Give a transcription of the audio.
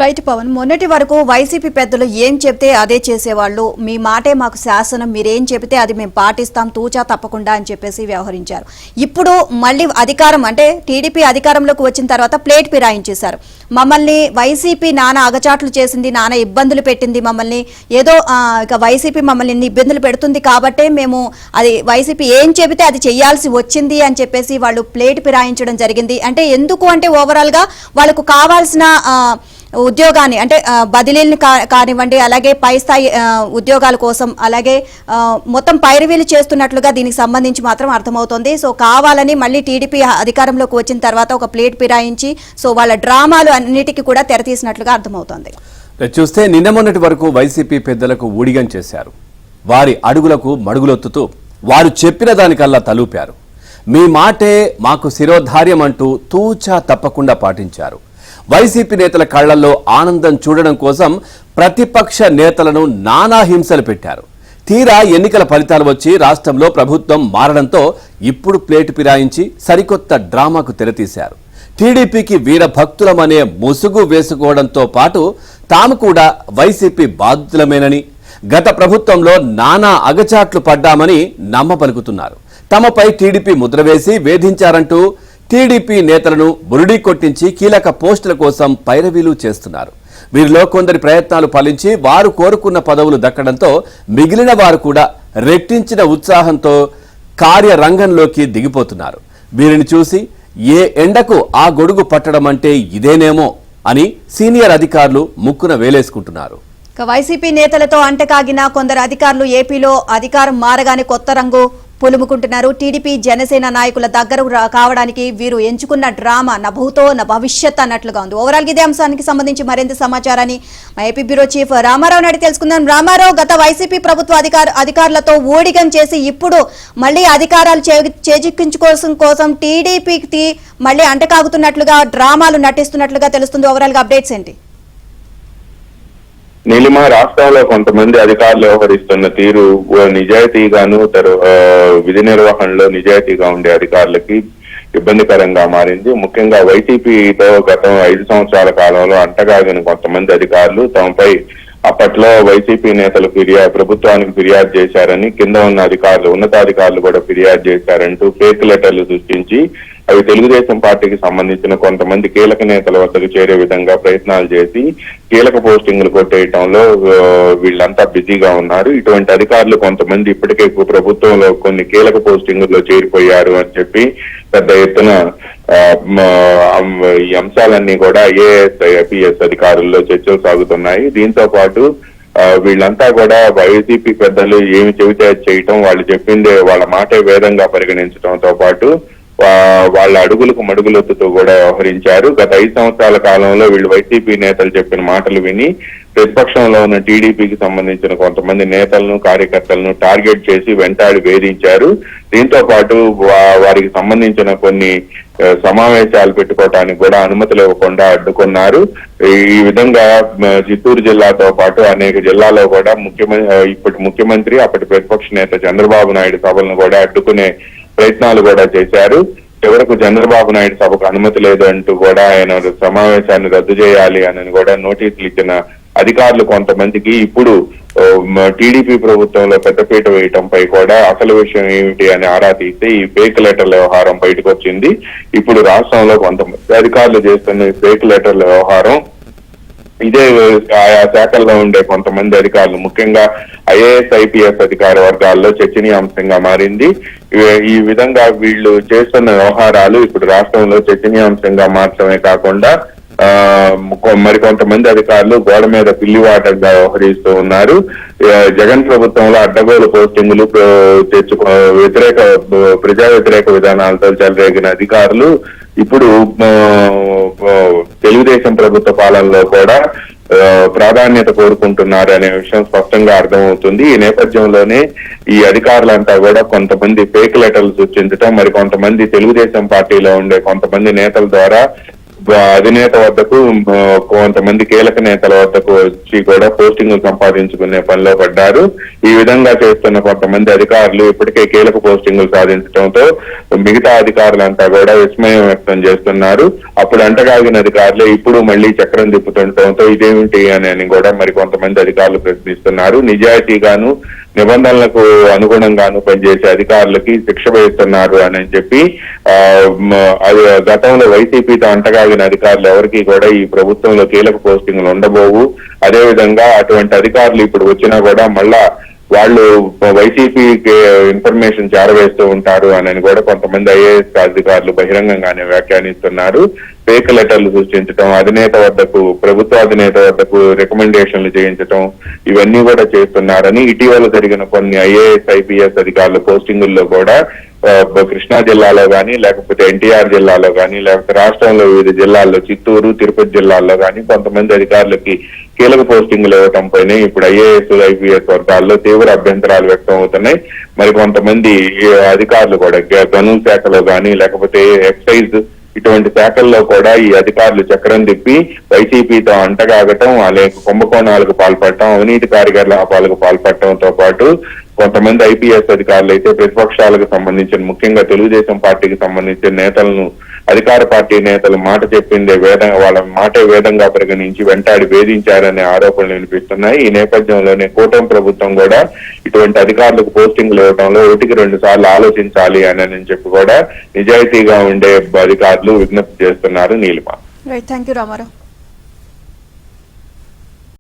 Right Pawan, మొన్నటి వరకు YCP పెద్దలు ఏం చెప్తే అదే చేసేవాళ్ళు. మీ మాటే మాకు శాసనం, మీరేం చెబితే అది మేము పాటిస్తాం తూచా తప్పకుండా అని చెప్పేసి వ్యవహరించారు. ఇప్పుడు మళ్ళీ అధికారం అంటే టీడీపీ అధికారంలోకి వచ్చిన తర్వాత ప్లేట్ ఫిరాయించేశారు. మమ్మల్ని వైసీపీ నానా అగచాట్లు చేసింది, నానా ఇబ్బందులు పెట్టింది, మమ్మల్ని ఏదో ఇక వైసీపీ మమ్మల్ని ఇన్ని ఇబ్బందులు పెడుతుంది కాబట్టే మేము అది వైసీపీ ఏం చెబితే అది చేయాల్సి వచ్చింది అని చెప్పేసి వాళ్ళు ప్లేట్ ఫిరాయించడం జరిగింది. అంటే ఎందుకు అంటే ఓవరాల్ గా వాళ్ళకు కావాల్సిన ఉద్యోగాన్ని అంటే బదిలీలను కానివ్వండి, అలాగే పై స్థాయి ఉద్యోగాల కోసం, అలాగే మొత్తం పైరవీలు చేస్తున్నట్లుగా దీనికి సంబంధించి మాత్రం అర్థమవుతోంది. సో కావాలని మళ్ళీ టీడీపీ అధికారంలోకి వచ్చిన తర్వాత ఒక ప్లేట్ ఫిరాయించి సో వాళ్ళ డ్రామాలు అన్నిటికీ కూడా తెరతీసినట్లుగా అర్థమవుతోంది. చూస్తే నిన్న మొన్నటి వరకు వైసీపీ పెద్దలకు ఊడిగం చేశారు. వారి అడుగులకు మడుగులొత్తుతూ వారు చెప్పిన దానికల్లా తలూపారు. మీ మాటే మాకు శిరోధార్యం అంటూ తూచా తప్పకుండా పాటించారు. వైసీపీ నేతల కళ్లల్లో ఆనందం చూడడం కోసం ప్రతిపక్ష నేతలను నానా హింసలు పెట్టారు. తీరా ఎన్నికల ఫలితాలు వచ్చి రాష్ట్రంలో ప్రభుత్వం మారడంతో ఇప్పుడు ప్లేటు ఫిరాయించి సరికొత్త డ్రామాకు తెరతీశారు. టీడీపీకి వీరభక్తులమనే ముసుగు వేసుకోవడంతో పాటు తాము కూడా వైసీపీ బాధితులమేనని, గత ప్రభుత్వంలో నానా అగచాట్లు పడ్డామని నమ్మపలుకుతున్నారు. తమపై టీడీపీ ముద్ర వేసి వేధించారంటూ టీడీపీ నేతలను బురుడీ కొట్టించి కీలక పోస్టుల కోసం పైరవీలు చేస్తున్నారు. వీరిలో కొందరి ప్రయత్నాలు ఫలించి వారు కోరుకున్న పదవులు దక్కడంతో మిగిలిన వారు కూడా రెట్టించిన ఉత్సాహంతో కార్యరంగంలోకి దిగిపోతున్నారు. వీరిని చూసి ఏ ఎండకు ఆ గొడుగు పట్టడం అంటే ఇదేనేమో అని సీనియర్ అధికారులు ముక్కున వేలేసుకుంటున్నారు. వైసీపీ నేతలతో అంటకాగిన కొందరు అధికారులు ఏపీలో అధికారం మారగానే కొత్త రంగు పులుముకుంటున్నారు. టీడీపీ జనసేన నాయకుల దగ్గర కావడానికి వీరు ఎంచుకున్న డ్రామా నభూతో నా భవిష్యత్ అన్నట్లుగా ఉంది. ఓవరాల్ ఇదే అంశానికి సంబంధించి మరింత సమాచారాన్ని మా ఏపీ బ్యూరో చీఫ్ రామారావు అడిగి తెలుసుకుందాం. రామారావు, గత వైసీపీ ప్రభుత్వ అధికారులతో ఊడిగం చేసి ఇప్పుడు మళ్లీ అధికారాలు చేజిక్కించుకోవడం కోసం టీడీపీకి మళ్లీ అంటకాగుతున్నట్లుగా డ్రామాలు నటిస్తున్నట్లుగా తెలుస్తుంది. ఓవరాల్ గా అప్డేట్స్ ఏంటి? నీలిమ, రాష్ట్రంలో కొంతమంది అధికారులు వ్యవహరిస్తున్న తీరు నిజాయితీగాను విధి నిర్వహణలో నిజాయితీగా ఉండే అధికారులకి ఇబ్బందికరంగా మారింది. ముఖ్యంగా వైసీపీతో గత 5 సంవత్సరాల కాలంలో అంటగాగిన కొంతమంది అధికారులు తమపై అప్పట్లో వైసీపీ నేతలు ప్రభుత్వానికి ఫిర్యాదు చేశారని, కింద ఉన్న అధికారులు, ఉన్నతాధికారులు కూడా ఫిర్యాదు చేశారంటూ ఫేక్ లెటర్లు సృష్టించి అవి తెలుగుదేశం పార్టీకి సంబంధించిన కొంతమంది కీలక నేతల వద్దకు చేరే విధంగా ప్రయత్నాలు చేసి కీలక పోస్టింగ్లు కొట్టేయటంలో వీళ్ళంతా బిజీగా ఉన్నారు. ఇటువంటి అధికారులు కొంతమంది ఇప్పటికే ప్రభుత్వంలో కొన్ని కీలక పోస్టింగుల్లో చేరిపోయారు అని చెప్పి పెద్ద ఎత్తున ఈ అంశాలన్నీ కూడా ఐఏఎస్, ఐపీఎస్ అధికారుల్లో చర్చలు సాగుతున్నాయి. దీంతో పాటు వీళ్ళంతా కూడా వైసీపీ పెద్దలు ఏమి చెబితే చేయటం, వాళ్ళు చెప్పిందే వాళ్ళ మాటే వేదంగా పరిగణించడంతో పాటు వాళ్ళ అడుగులకు మడుగులొత్తుతూ కూడా వ్యవహరించారు. గత 5 సంవత్సరాల కాలంలో వీళ్ళు వైసీపీ నేతలు చెప్పిన మాటలు విని ప్రతిపక్షంలో ఉన్న టీడీపీకి సంబంధించిన కొంతమంది నేతలను, కార్యకర్తలను టార్గెట్ చేసి వెంటాడి వేధించారు. దీంతో పాటు వారికి సంబంధించిన కొన్ని సమావేశాలు పెట్టుకోవడానికి కూడా అనుమతులు ఇవ్వకుండా అడ్డుకున్నారు. ఈ విధంగా చిత్తూరు జిల్లాతో పాటు అనేక జిల్లాల్లో కూడా ఇప్పటి ముఖ్యమంత్రి, అప్పటి ప్రతిపక్ష నేత చంద్రబాబు నాయుడు సభలను కూడా అడ్డుకునే ప్రయత్నాలు కూడా చేశారు. చివరకు చంద్రబాబు నాయుడు సభకు అనుమతి లేదు అంటూ కూడా ఆయన సమావేశాన్ని రద్దు చేయాలి అని కూడా నోటీసులు ఇచ్చిన అధికారులు కొంతమందికి ఇప్పుడు టీడీపీ ప్రభుత్వంలో పెద్దపీట వేయటంపై కూడా అసలు విషయం ఏమిటి అని ఆరా తీస్తే ఈ ఫేక్ లెటర్ల వ్యవహారం బయటకు వచ్చింది. ఇప్పుడు రాష్ట్రంలో కొంతమంది అధికారులు చేస్తున్న ఫేక్ లెటర్ల వ్యవహారం ఇదే ఆయా శాఖల్లో ఉండే కొంతమంది అధికారులు, ముఖ్యంగా ఐఏఎస్, ఐపీఎస్ అధికార వర్గాల్లో చర్చనీయాంశంగా మారింది. ఈ విధంగా వీళ్ళు చేస్తున్న వ్యవహారాలు ఇప్పుడు రాష్ట్రంలో చర్చనీయాంశంగా మార్చడమే కాకుండా మరికొంతమంది అధికారులు గోడ మీద పిల్లివాటంగా వ్యవహరిస్తూ ఉన్నారు. జగన్ ప్రభుత్వంలో అడ్డగోలు పోస్టింగులు ప్రజా వ్యతిరేక విధానాలతో చెలరేగిన అధికారులు ఇప్పుడు తెలుగుదేశం ప్రభుత్వ పాలనలో కూడా ప్రాధాన్యత కోరుకుంటున్నారు అనే విషయం స్పష్టంగా అర్థమవుతుంది. ఈ నేపథ్యంలోనే ఈ అధికారులంతా కూడా కొంతమంది ఫేక్ లెటర్లు సృష్టించడం, మరి కొంతమంది తెలుగుదేశం పార్టీలో ఉండే కొంతమంది నేతల ద్వారా అధినేత వద్దకు కొంతమంది కీలక నేతల వద్దకు వచ్చి కూడా పోస్టింగ్లు సంపాదించుకునే పనిలో పడ్డారు. ఈ విధంగా చేస్తున్న కొంతమంది అధికారులు ఇప్పటికే కీలక పోస్టింగ్లు సాధించడంతో మిగతా అధికారులంతా కూడా విస్మయం వ్యక్తం చేస్తున్నారు. అప్పుడు అంటగాగిన అధికారులే ఇప్పుడు మళ్ళీ చక్రం తిప్పుతుండటంతో ఇదేమిటి అని కూడా మరి కొంతమంది అధికారులు ప్రశ్నిస్తున్నారు. నిజాయితీగాను నిబంధనలకు అనుగుణంగాను పనిచేసే అధికారులకి శిక్ష వేస్తున్నారు అని చెప్పి అది గతంలో వైసీపీతో అంటగాగిన అధికారులు ఎవరికి కూడా ఈ ప్రభుత్వంలో కీలక పోస్టింగ్లు ఉండబోవు. అదేవిధంగా అటువంటి అధికారులు ఇప్పుడు వచ్చినా కూడా మళ్ళా వాళ్ళు వైసీపీకి ఇన్ఫర్మేషన్ చేరవేస్తూ ఉంటారు అని కూడా కొంతమంది ఐఏఎస్ అధికారులు బహిరంగంగానే వ్యాఖ్యానిస్తున్నారు. ఫేక్ లెటర్లు సృష్టించడం, అధినేత వద్దకు ప్రభుత్వ అధినేత వద్దకు రికమెండేషన్లు చేయించడం ఇవన్నీ కూడా చేస్తున్నారని ఇటీవల జరిగిన కొన్ని ఐఏఎస్ ఐపీఎస్ అధికారుల పోస్టింగుల్లో కూడా కృష్ణా జిల్లాలో కానీ లేకపోతే ఎన్టీఆర్ జిల్లాలో కానీ లేకపోతే రాష్ట్రంలో వివిధ జిల్లాల్లో చిత్తూరు తిరుపతి జిల్లాల్లో కానీ కొంతమంది అధికారులకి కీలక పోస్టింగ్లు ఇవ్వడంపైనే ఇప్పుడు ఐఏఎస్ ఐపీఎస్ వర్గాల్లో తీవ్ర అభ్యంతరాలు వ్యక్తం అవుతున్నాయి. మరి కొంతమంది అధికారులు కూడా గనుల శాఖలో కానీ లేకపోతే ఎక్సైజ్ ఇటువంటి శాఖల్లో కూడా ఈ అధికారులు చక్రం తిప్పి వైసీపీతో అంటగాగటం, అలాగే కుంభకోణాలకు పాల్పడటం, అవినీతి కార్యకలాపాలకు పాల్పడటంతో పాటు కొంతమంది ఐపీఎస్ అధికారులు అయితే ప్రతిపక్షాలకు సంబంధించిన ముఖ్యంగా తెలుగుదేశం పార్టీకి సంబంధించిన నేతలను అధికార పార్టీ నేతలు మాట చెప్పిందే వాళ్ళ మాటే వేదంగా పరిగణించి వెంటాడి వేధించారనే ఆరోపణలు వినిపిస్తున్నాయి. ఈ నేపథ్యంలోనే కూటమి ప్రభుత్వం కూడా ఇటువంటి అధికారులకు పోస్టింగ్లు ఇవ్వడంలో 1-2 సార్లు ఆలోచించాలి అని చెప్పి కూడా నిజాయితీగా ఉండే అధికారులు విజ్ఞప్తి చేస్తున్నారు. Neelima. Right, thank you Ramarao.